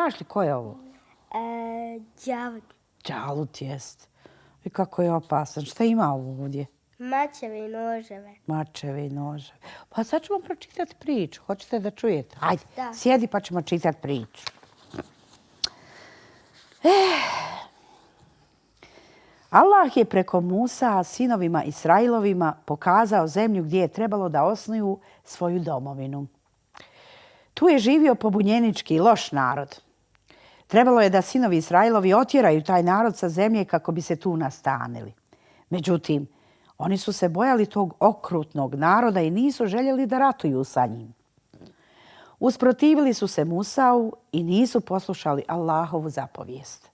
Znaš li ko je ovo? Đavolj. Đalut jest. I kako je opasan. Šta ima ovdje? Mačeve i noževe. Mačeve i noževe. Pa sad ćemo pročitati priču. Hoćete da čujete? Hajde, Da. sjedi pa ćemo čitati priču. Allah je preko Musa sinovima Israilovima pokazao zemlju gdje je trebalo da osnuju svoju domovinu. Tu je živio pobunjenički i loš narod. Trebalo je da sinovi Israilovi otjeraju taj narod sa zemlje kako bi se tu nastanili. Međutim, oni su se bojali tog okrutnog naroda i nisu željeli da ratuju sa njim. Usprotivili su se Musau i nisu poslušali Allahovu zapovijest.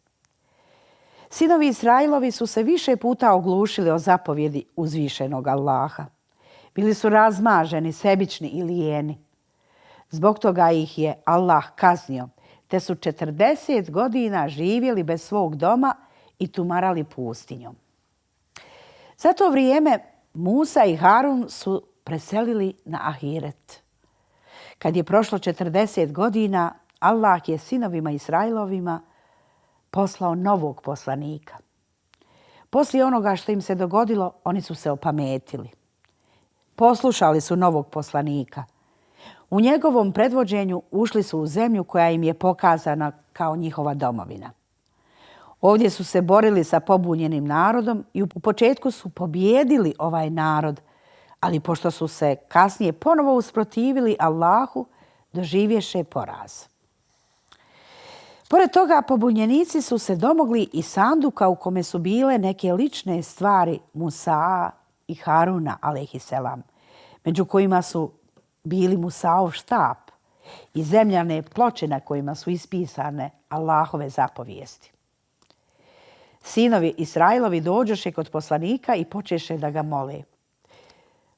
Sinovi Israilovi su se više puta oglušili o zapovjedi uzvišenog Allaha. Bili su razmaženi, sebični i lijeni. Zbog toga ih je Allah kaznio, te su 40 godina živjeli bez svog doma i tumarali pustinjom. Za to vrijeme Musa i Harun su preselili na Ahiret. Kad je prošlo 40 godina, Allah je sinovima Israilovima poslao novog poslanika. Poslije onoga što im se dogodilo, oni su se opametili. Poslušali su novog poslanika. U njegovom predvođenju ušli su u zemlju koja im je pokazana kao njihova domovina. Ovdje su se borili sa pobunjenim narodom i u početku su pobijedili ovaj narod, ali pošto su se kasnije ponovo usprotivili Allahu, doživješe poraz. Pored toga, pobunjenici su se domogli i sanduka u kome su bile neke lične stvari Musa i Haruna, alejhiselam, među kojima su bili Musaov štap i zemljane ploče na kojima su ispisane Allahove zapovijesti. Sinovi Israilovi dođoše kod poslanika i počeše da ga mole.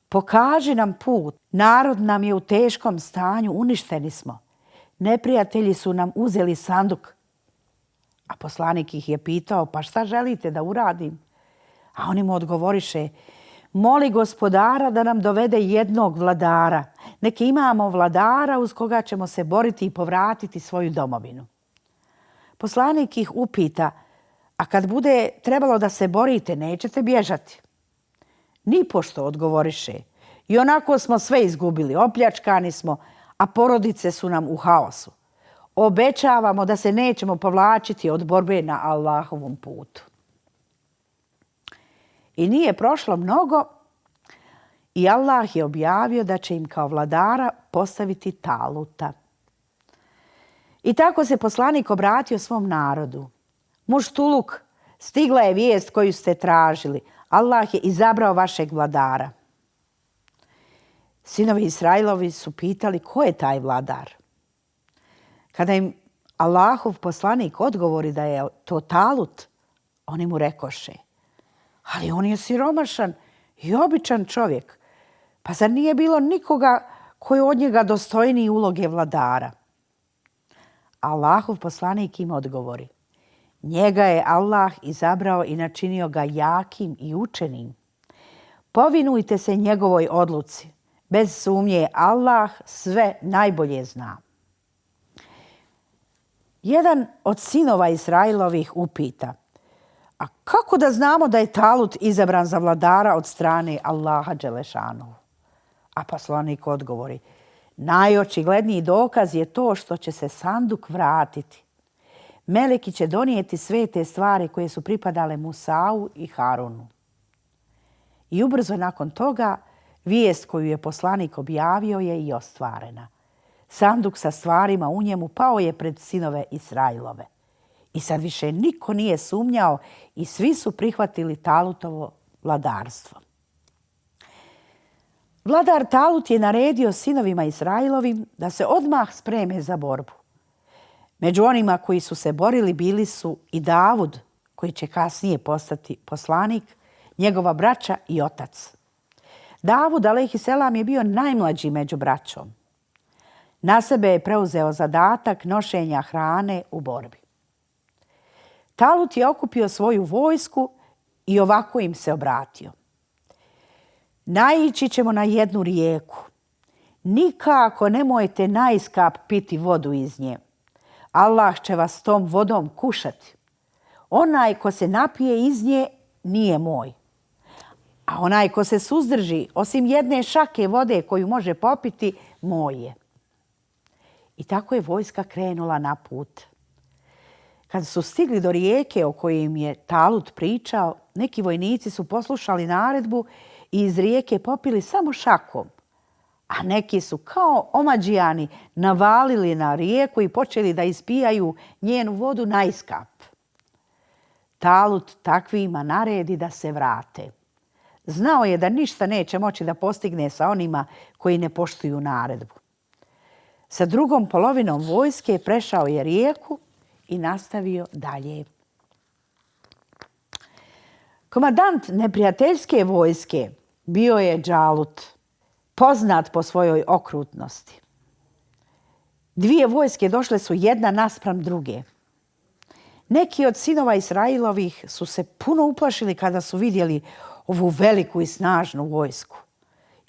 Pokaži nam put, narod nam je u teškom stanju, uništeni smo. Neprijatelji su nam uzeli sanduk. A poslanik ih je pitao, pa šta želite da uradim? A oni mu odgovoriše, moli gospodara da nam dovede jednog vladara. Neki imamo vladara uz koga ćemo se boriti i povratiti svoju domovinu. Poslanik ih upita, a kad bude trebalo da se borite, nećete bježati? Nipošto, odgovoriše. I onako smo sve izgubili, opljačkani smo, a porodice su nam u haosu. Obećavamo da se nećemo povlačiti od borbe na Allahovom putu. I nije prošlo mnogo i Allah je objavio da će im kao vladara postaviti Taluta. I tako se poslanik obratio svom narodu. Muštuluk, stigla je vijest koju ste tražili. Allah je izabrao vašeg vladara. Sinovi Israilovi su pitali ko je taj vladar. Kada im Allahov poslanik odgovori da je to Talut, oni mu rekoše, ali on je siromašan i običan čovjek. Pa zar nije bilo nikoga koji je od njega dostojniji uloge vladara? Allahov poslanik im odgovori, njega je Allah izabrao i načinio ga jakim i učenim. Povinujte se njegovoj odluci. Bez sumnje Allah sve najbolje zna. Jedan od sinova Israilovih upita, a kako da znamo da je Talut izabran za vladara od strane Allaha Đelešanu? A poslanik odgovori, najočigledniji dokaz je to što će se sanduk vratiti. Meleki će donijeti sve te stvari koje su pripadale Musau i Harunu. I ubrzo nakon toga vijest koju je poslanik objavio je i ostvarena. Sanduk sa stvarima u njemu pao je pred sinove Israilove. I sad više niko nije sumnjao i svi su prihvatili Talutovo vladarstvo. Vladar Talut je naredio sinovima Israilovim da se odmah spreme za borbu. Među onima koji su se borili bili su i Davud, koji će kasnije postati poslanik, njegova braća i otac. Davud, alejhiselam, je bio najmlađi među braćom. Na sebe je preuzeo zadatak nošenja hrane u borbi. Talut je okupio svoju vojsku i ovako im se obratio. Naići ćemo na jednu rijeku. Nikako nemojte naiskap piti vodu iz nje. Allah će vas tom vodom kušati. Onaj ko se napije iz nje nije moj. A onaj ko se suzdrži, osim jedne šake vode koju može popiti, moj je. I tako je vojska krenula na put. Kad su stigli do rijeke o kojoj im je Talut pričao, neki vojnici su poslušali naredbu i iz rijeke popili samo šakom. A neki su kao omađijani navalili na rijeku i počeli da ispijaju njenu vodu naiskap. Talut takvima naredi da se vrate. Znao je da ništa neće moći da postigne sa onima koji ne poštuju naredbu. Sa drugom polovinom vojske prešao je rijeku i nastavio dalje. Komandant neprijateljske vojske bio je Džalut, poznat po svojoj okrutnosti. Dvije vojske došle su jedna naspram druge. Neki od sinova Israilovih su se puno uplašili kada su vidjeli ovu veliku i snažnu vojsku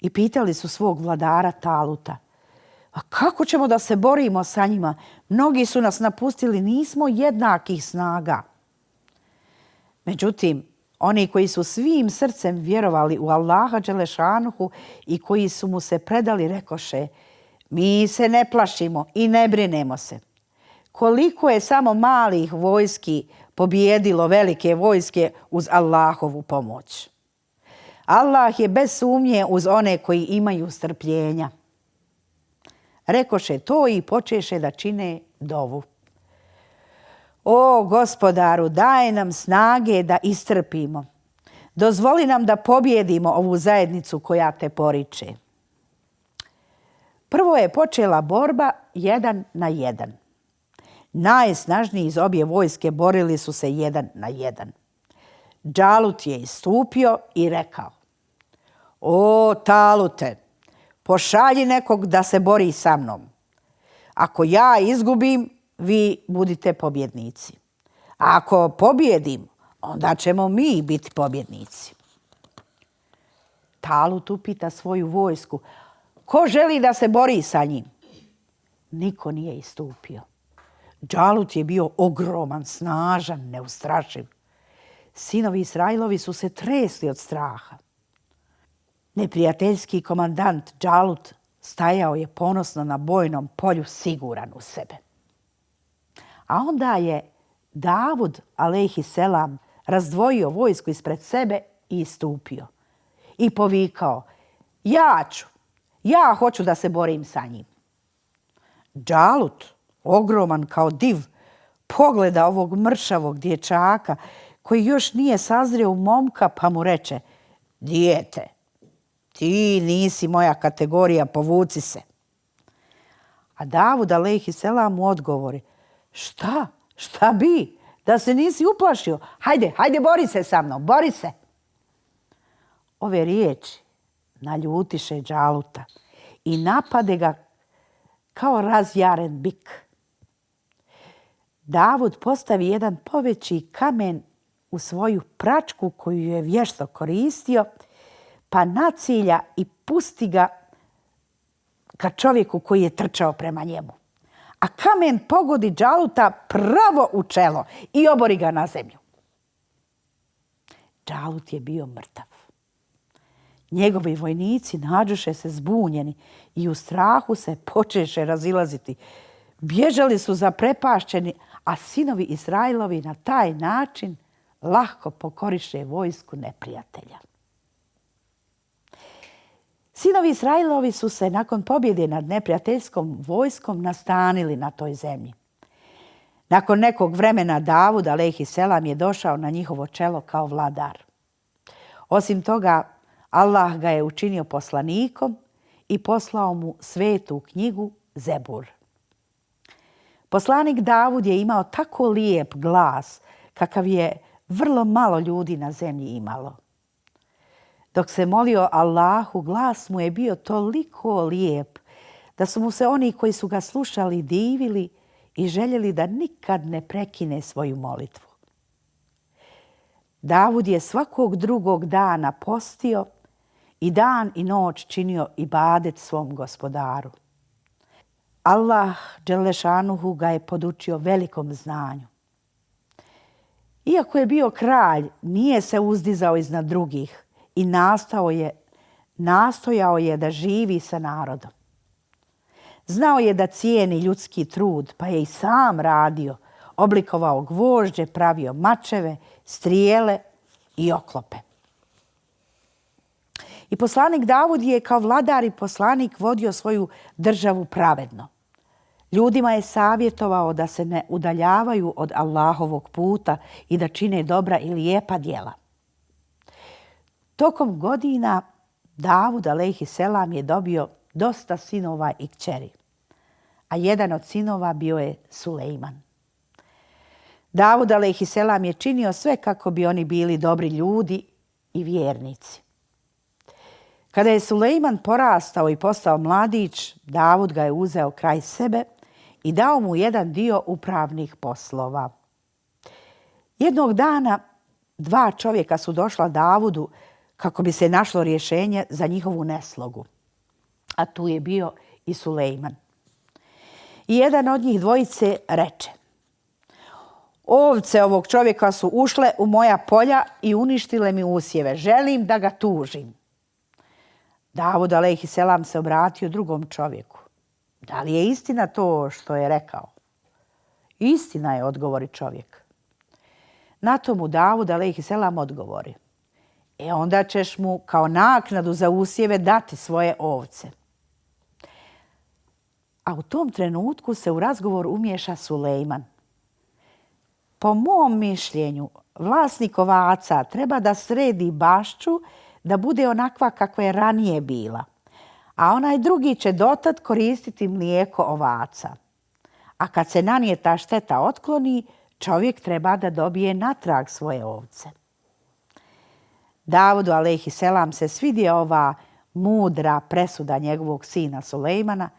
i pitali su svog vladara Taluta: a kako ćemo da se borimo sa njima? Mnogi su nas napustili, nismo jednakih snaga. Međutim, oni koji su svim srcem vjerovali u Allaha Đelešanuhu i koji su mu se predali, rekoše: mi se ne plašimo i ne brinemo se. Koliko je samo malih vojski pobijedilo velike vojske uz Allahovu pomoć. Allah je bez sumnje uz one koji imaju strpljenja. Rekoše to i počeše da čine dovu. O Gospodaru, daj nam snage da istrpimo. Dozvoli nam da pobjedimo ovu zajednicu koja te poriče. Prvo je počela borba 1 na 1. Najsnažniji iz obje vojske borili su se 1 na 1. Džalut je istupio i rekao: o Talute, pošalji nekog da se bori sa mnom. Ako ja izgubim, vi budite pobjednici. A ako pobjedim, onda ćemo mi biti pobjednici. Talut upita svoju vojsku: ko želi da se bori sa njim? Niko nije istupio. Džalut je bio ogroman, snažan, neustrašiv. Sinovi Israilovi su se tresli od straha. Neprijateljski komandant Džalut stajao je ponosno na bojnom polju, siguran u sebe. A onda je Davud, alejhiselam, razdvojio vojsku ispred sebe i istupio. I povikao: ja hoću da se borim sa njim. Džalut, ogroman kao div, pogleda ovog mršavog dječaka koji još nije sazrio u momka, pa mu reče: dijete, ti nisi moja kategorija, povuci se. A Davud alejhiselam mu odgovori: šta bi? Da se nisi uplašio? Hajde, bori se sa mnom, bori se. Ove riječi naljutiše Džaluta i napade ga kao razjaren bik. Davud postavi jedan poveći kamen u svoju pračku koju je vješto koristio, pa nacilja i pusti ga ka čovjeku koji je trčao prema njemu. A kamen pogodi Džaluta pravo u čelo i obori ga na zemlju. Džalut je bio mrtav. Njegovi vojnici nađoše se zbunjeni i u strahu se počeše razilaziti. Bježali su zaprepašćeni, a sinovi Israilovi na taj način lahko pokoriše vojsku neprijatelja. Sinovi Israilovi su se nakon pobjede nad neprijateljskom vojskom nastanili na toj zemlji. Nakon nekog vremena Davud alejhiselam je došao na njihovo čelo kao vladar. Osim toga, Allah ga je učinio poslanikom i poslao mu svetu knjigu Zebur. Poslanik Davud je imao tako lijep glas kakav je vrlo malo ljudi na zemlji imalo. Dok se molio Allahu, glas mu je bio toliko lijep da su mu se oni koji su ga slušali divili i željeli da nikad ne prekine svoju molitvu. Davud je svakog drugog dana postio i dan i noć činio ibadet svom gospodaru. Allah Đelešanuhu ga je podučio velikom znanju. Iako je bio kralj, nije se uzdizao iznad drugih i nastojao je da živi sa narodom. Znao je da cijeni ljudski trud, pa je i sam radio, oblikovao gvožđe, pravio mačeve, strijele i oklope. I poslanik Davud je kao vladar i poslanik vodio svoju državu pravedno. Ljudima je savjetovao da se ne udaljavaju od Allahovog puta i da čine dobra i lijepa djela. Tokom godina Davud alejhiselam je dobio dosta sinova i kćeri, a jedan od sinova bio je Sulejman. Davud alejhiselam je činio sve kako bi oni bili dobri ljudi i vjernici. Kada je Sulejman porastao i postao mladić, Davud ga je uzeo kraj sebe i dao mu jedan dio upravnih poslova. Jednog dana 2 čovjeka su došla Davudu kako bi se našlo rješenje za njihovu neslogu. A tu je bio i Sulejman. I jedan od njih dvojice reče: ovce ovog čovjeka su ušle u moja polja i uništile mi usjeve. Želim da ga tužim. Davud alejhiselam se obratio drugom čovjeku. Da li je istina to što je rekao? Istina je, odgovori čovjek. Na to mu Davud alejhiselam odgovori: onda ćeš mu kao naknadu za usjeve dati svoje ovce. A u tom trenutku se u razgovor umiješa Sulejman. Po mom mišljenju, vlasnik ovaca treba da sredi bašču da bude onakva kakva je ranije bila, a onaj drugi će dotad koristiti mlijeko ovaca. A kad se nanijeta šteta otkloni, čovjek treba da dobije natrag svoje ovce. Davudu alejhiselam se svidje ova mudra presuda njegovog sina Sulejmana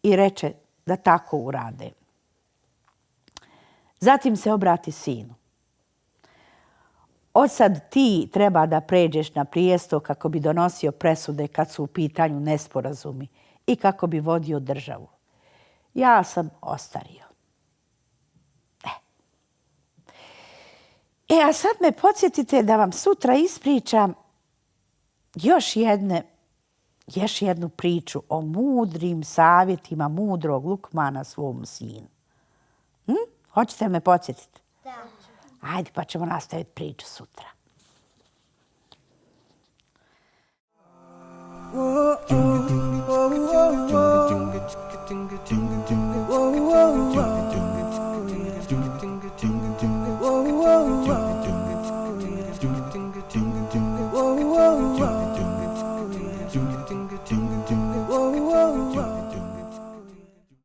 i reče da tako urade. Zatim se obrati sinu: od sad ti treba da pređeš na prijesto kako bi donosio presude kad su u pitanju nesporazumi i kako bi vodio državu. Ja sam ostario. A sad me podsjetite da vam sutra ispričam još jednu priču o mudrim savjetima mudrog Lukmana svom sinu. Hoćete me podsjetiti? Da. Ajde, pa ćemo nastaviti priču sutra. Whoa, oh, oh, oh, oh.